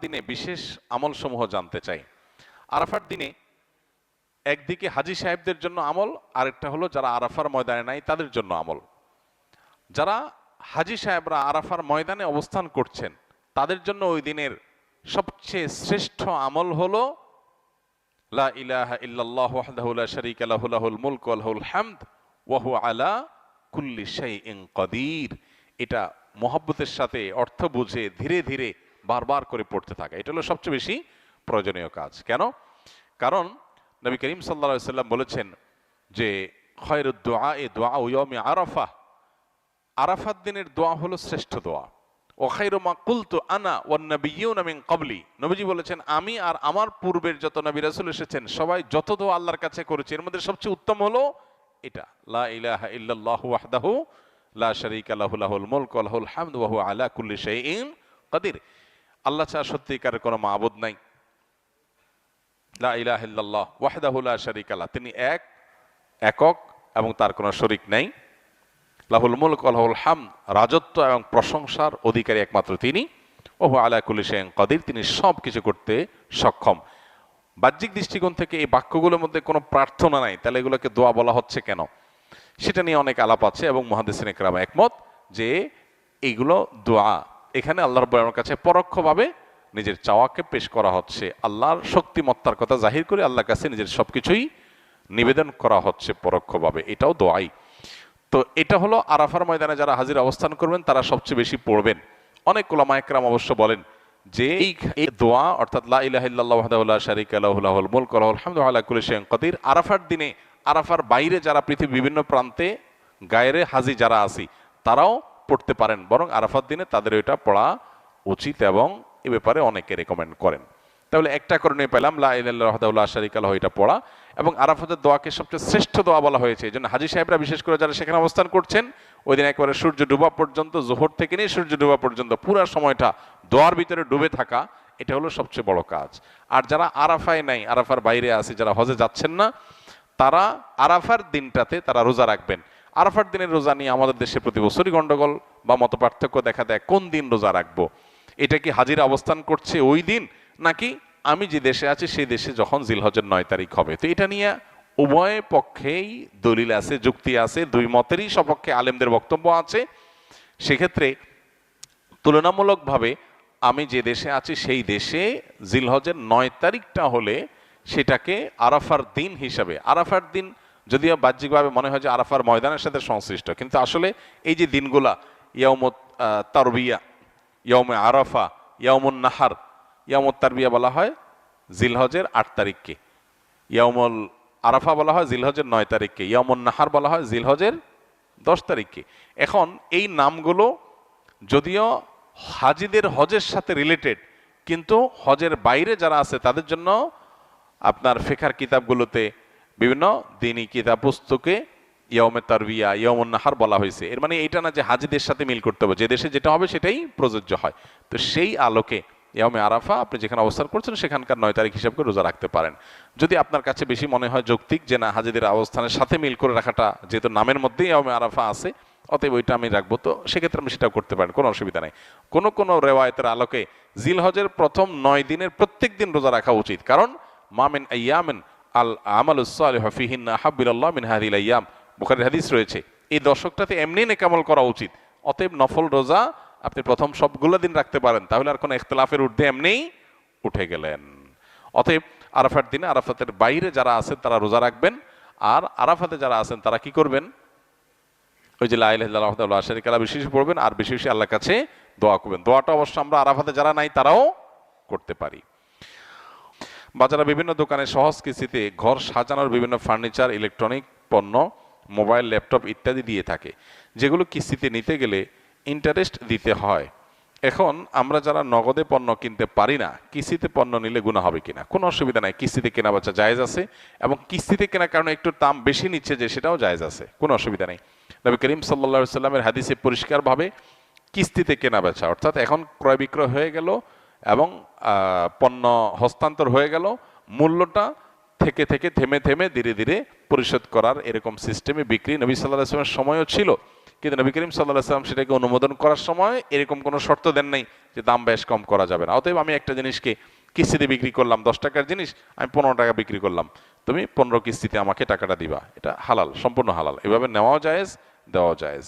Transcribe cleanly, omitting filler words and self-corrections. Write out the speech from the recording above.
দিনে বিশেষ আমল সমূহ জানতে চাই। আরাফার দিনে একদিকে হাজী সাহেবদের জন্য আমল, আরেকটা হলো যারা আরাফার ময়দানে নাই তাদের জন্য আমল। যারা হাজী সাহেবরা আরাফার ময়দানে অবস্থান করছেন তাদের জন্য ওই দিনের সবচেয়ে শ্রেষ্ঠ আমল হলো লা ইলাহা ইল্লাল্লাহু ওয়াহদাহু লা শারীকা লাহু লাহুল মুলকু ওয়া লাহুল হামদ ওয়া হুয়া আলা কুল্লি শাইইন কাদির। এটা মহব্বতের সাথে অর্থ বুঝে ধীরে ধীরে বারবার করে পড়তে থাকা, এটা হলো সবচেয়ে বেশি প্রয়োজনীয় কাজ। কেন? কারণ নবী করিম সাল্লাল্লাহু আলাইহি ওয়াসাল্লাম বলেছেন যে খায়রুদ দুআ দুআউ ইয়াউমি আরাফা, আরাফাত দিনের দোয়া হলো শ্রেষ্ঠ দোয়া। ও খায়রু মা কুলতু আনা ওয়ান নাবিয়্যুনা মিন ক্বাবলি, নবীজি বলেছেন আমি আর আমার পূর্বের যত নবী রাসূল এসেছেন সবাই যত দোয়া আল্লাহর কাছে করেছে এর মধ্যে সবচেয়ে উত্তম হলো এটা, লা ইলাহা ইল্লাল্লাহু ওয়াহদাহু লা শারীকা লাহু লাহুল মুলকু ওয়া লাহুল হামদু ওয়া হুয়া আলা কুল্লি শাইইন কাদির। আল্লাহ ছাড়া সত্যিকারের কোনো মাবুদ নাই, লা ইলাহা ইল্লাল্লাহ ওয়াহদাহু লা শারীকা লাহু, তিনি একক এবং তার কোনো শরীক নাই। লাহুল মুলক ওয়া লাহুল হামদ, রাজত্ব এবং প্রশংসার অধিকারী একমাত্র তিনি। ওয়া হুয়া আলা কুল্লি শাইইন কাদির, তিনি সব কিছু করতে সক্ষম। বাহ্যিক দৃষ্টিকোণ থেকে এই বাক্যগুলোর মধ্যে কোনো প্রার্থনা নাই, তাহলে এগুলোকে দোয়া বলা হচ্ছে কেন? সেটা নিয়ে অনেক আলাপ আছে এবং মুহাদ্দিসিনে কেরাম একমত যে এইগুলো দোয়া। এখানে আল্লাহ রাব্বুল আলামিনের কাছে পরোক্ষভাবে নিজের চাওয়াকে পেশ করা হচ্ছে, আল্লাহর শক্তিমত্তার কথা জাহির করে আল্লাহর কাছে নিজের সবকিছুই নিবেদন করা হচ্ছে পরোক্ষভাবে, এটাও দোয়াই। তো এটা হলো আরাফার ময়দানে যারা হাজির অবস্থান করবেন তারা সবচেয়ে বেশি পড়বেন। অনেক উলামা একরাম অবশ্য বলেন যে এই দোয়া অর্থাৎ লা ইলাহা ইল্লাল্লাহু ওয়াহদাহু লা শারীকা লাহু লাহুল মুলকু ওয়া লাহুল হামদু ওয়া আলা কুল্লি শাইইন কাদির, আরাফার দিনে, আরাফার বাইরে যারা পৃথিবীর বিভিন্ন প্রান্তে গায়রে হাজি যারা আছি তারাও পড়তে পারেন, বরং আরাফার দিনে তাদের এটা পড়া উচিত এবং এ ব্যাপারে অনেকে রেকমেন্ড করেন। তাহলে একটা করণীয় পেলাম, লা ইলাহা ইল্লাল্লাহু ওয়াহদাহু লা শারীকা লাহু, এটা পড়া। এবং আরাফাতের দোয়াকে সবচেয়ে শ্রেষ্ঠ দোয়া বলা হয়েছে, এই জন্য হাজী সাহেবরা বিশেষ করে যারা সেখানে অবস্থান করছেন ওই দিন একেবারে সূর্য ডুবা পর্যন্ত, জোহর থেকে নিয়ে সূর্য ডুবা পর্যন্ত পুরো সময়টা দোয়ার ভিতরে ডুবে থাকা, এটা হলো সবচেয়ে বড় কাজ। আর যারা আরাফায় নাই, আরাফার বাইরে আছে, যারা হজে যাচ্ছেন না, তারা আরাফার দিনটাতে তারা রোজা রাখবেন। আরাফার দিনের রোজা নিয়ে আমাদের দেশে প্রতি বছরই গন্ডগোল বা মত পার্থক্য দেখা দেয়, কোন দিন রোজা রাখবো? এটা কি হাজিরা অবস্থান করছে ওই দিন, নাকি আমি যে দেশে আছি সেই দেশে যখন জিলহজের 9 তারিখ হবে? তো এটা নিয়ে উভয় পক্ষেই দলিল আছে, যুক্তি আছে, দুই মতেরই সপক্ষে আলেমদের বক্তব্য আছে। সেক্ষেত্রে তুলনামূলকভাবে আমি যে দেশে আছি সেই দেশে জিলহজের 9 তারিখটা হলে সেটাকে আরাফার দিন হিসাবে, আরাফার দিন যদিও বাহ্যিকভাবে মনে হয় যে আরাফার ময়দানের সাথে সংশ্লিষ্ট, কিন্তু আসলে এই যে দিনগুলা ইয়াউমুত তারবিয়া, ইয়াউমে আরাফা, ইয়াউমুন নাহার, ইয়াউমুত তারবিয়া বলা হয় জিলহজের 8 তারিখকে, ইয়াউমুল আরাফা বলা হয় জিলহজের 9 তারিখকে, ইয়াউমুন নাহার বলা হয় জিলহজের 10 তারিখকে। এখন এই নামগুলো যদিও হাজিদের হজের সাথে রিলেটেড, কিন্তু হজের বাইরে যারা আছে তাদের জন্য আপনার ফিকহের কিতাবগুলোতে বিভিন্ন দ্বীনি কিতাব পুস্তকে ইয়াউমে তারবিয়া, ইয়াউমুন নাহার বলা হয়েছে। এর মানে এটা না যে হাজিদের সাথে মিল করতে হবে, যে দেশে যেটা হবে সেটাই প্রযোজ্য হয়। তো সেই আলোকে ইয়াউমে আরাফা আপনি যেখানে অবস্থান করছেন সেখানকার 9 তারিখ হিসাব করে রোজা রাখতে পারেন। যদি আপনার কাছে বেশি মনে হয় যৌক্তিক যে না হাজিদের অবস্থানের সাথে মিল করে রাখাটা, যেহেতু নামের মধ্যেই ইয়াউমে আরাফা আছে, অতএব ওইটা আমি রাখবো, তো সেক্ষেত্রে আপনি সেটাও করতে পারেন, কোনো অসুবিধা নেই। কোন কোন রেওয়ায়েতের আলোকে জিলহজের প্রথম 9 দিনের প্রত্যেক দিন রোজা রাখা উচিত, কারণ মামিন আইয়ামিন আল আমালুস সালিহু ফিহিন্না আহাব্বুলিল্লাহ মিন হাযিহিল আইয়াম, বুখারীর হাদিস রয়েছে। এই দশকটাতে এমনি নেক আমল করা উচিত, অতএব নফল রোজা আপনি প্রথম সবগুলো দিন রাখতে পারেন, তাহলে আর কোনো ইখতিলাফের ঊর্ধ্বে এমনিই উঠে গেলেন। অতএব আরাফার দিনে আরাফাতের বাইরে যারা আছেন তারা রোজা রাখবেন, আর আরাফাতে যারা আছেন তারা কি করবেন? ওই যে লা ইলাহা ইল্লাল্লাহু ওয়াহদাহু লা শারীকা লাহু বেশি বেশি পড়বেন আর বেশি বেশি আল্লাহর কাছে দোয়া করবেন। দোয়াটা অবশ্য আমরা আরাফাতে যারা নাই তারাও করতে পারি। বাজারে বিভিন্ন দোকানে সহজ কিস্তিতে ঘর সাজানোর বিভিন্ন ফার্নিচার, ইলেকট্রনিক পণ্য, মোবাইল, ল্যাপটপ ইত্যাদি দিয়ে থাকে, যেগুলো কিস্তিতে নিতে গেলে ইন্টারেস্ট দিতে হয়। এখন আমরা যারা নগদে পণ্য কিনতে পারি না, কিস্তিতে পণ্য নিলে গুনাহ হবে কিনা? কোনো অসুবিধা নাই, কিস্তিতে কেনা বেচা জায়েজ আছে, এবং কিস্তিতে কেনার কারণে একটু দাম বেশি নিচ্ছে যে সেটাও জায়েজ আছে, কোনো অসুবিধা নেই। নবী করিম সাল্লাল্লাহু আলাইহি সাল্লামের হাদিসে পরিষ্কারভাবে কিস্তিতে কেনা বেচা, অর্থাৎ এখন ক্রয় বিক্রয় হয়ে গেল এবং পণ্য হস্তান্তর হয়ে গেল, মূল্যটা থেকে থেমে ধীরে ধীরে পরিশোধ করার এরকম সিস্টেমে বিক্রি নবী সাল্লাল্লাহু আলাইহি ওয়াসাল্লামের সময়ও ছিল। কিন্তু নবী করিম সাল্লাল্লাহু আলাইহি ওয়াসাল্লাম সেটাকে অনুমোদন করার সময় এরকম কোনো শর্ত দেন নাই যে দাম বেশ কম করা যাবে না। অতএব আমি একটা জিনিসকে কিস্তিতে বিক্রি করলাম, 10 টাকার জিনিস আমি 15 টাকা বিক্রি করলাম, তুমি 15 কিস্তিতে আমাকে টাকাটা দিবা, এটা হালাল, সম্পূর্ণ হালাল। এভাবে নেওয়াও জায়েজ, দেওয়াও জায়েজ।